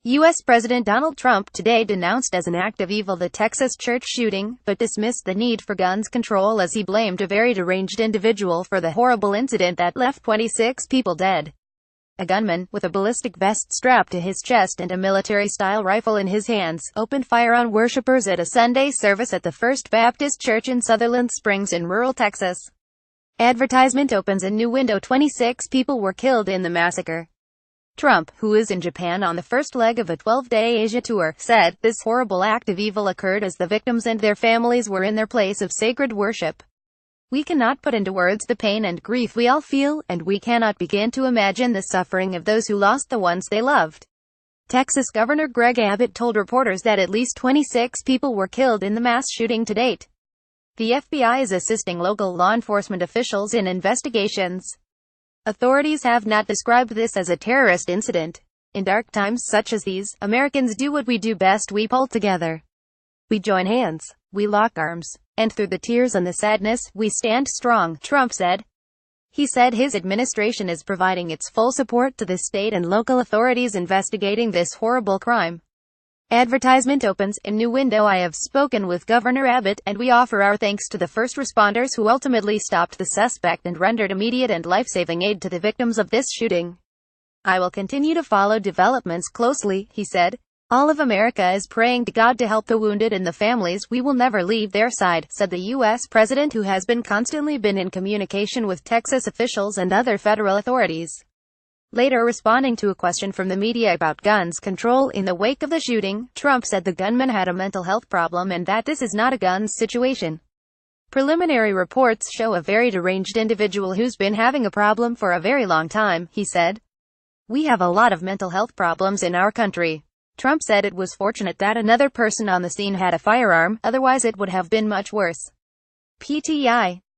U.S. President Donald Trump today denounced as an act of evil the Texas church shooting, but dismissed the need for guns control as he blamed a very deranged individual for the horrible incident that left 26 people dead. A gunman, with a ballistic vest strapped to his chest and a military-style rifle in his hands, opened fire on worshipers at a Sunday service at the First Baptist Church in Sutherland Springs in rural Texas. Advertisement opens a new window. 26 people were killed in the massacre. Trump, who is in Japan on the first leg of a 12-day Asia tour, said, "This horrible act of evil occurred as the victims and their families were in their place of sacred worship. We cannot put into words the pain and grief we all feel, and we cannot begin to imagine the suffering of those who lost the ones they loved." Texas Governor Greg Abbott told reporters that at least 26 people were killed in the mass shooting to date. The FBI is assisting local law enforcement officials in investigations. Authorities have not described this as a terrorist incident. In dark times such as these, Americans do what we do best: we pull together. We join hands. We lock arms. And through the tears and the sadness, we stand strong, Trump said. He said his administration is providing its full support to the state and local authorities investigating this horrible crime. Advertisement opens a new window. I have spoken with Governor Abbott, and we offer our thanks to the first responders who ultimately stopped the suspect and rendered immediate and life-saving aid to the victims of this shooting. I will continue to follow developments closely, he said. All of America is praying to God to help the wounded and the families. We will never leave their side, said the U.S. president, who has constantly been in communication with Texas officials and other federal authorities. Later, responding to a question from the media about guns control in the wake of the shooting, Trump said the gunman had a mental health problem and that this is not a guns situation. Preliminary reports show a very deranged individual who's been having a problem for a very long time, he said. We have a lot of mental health problems in our country. Trump said it was fortunate that another person on the scene had a firearm, otherwise it would have been much worse. PTI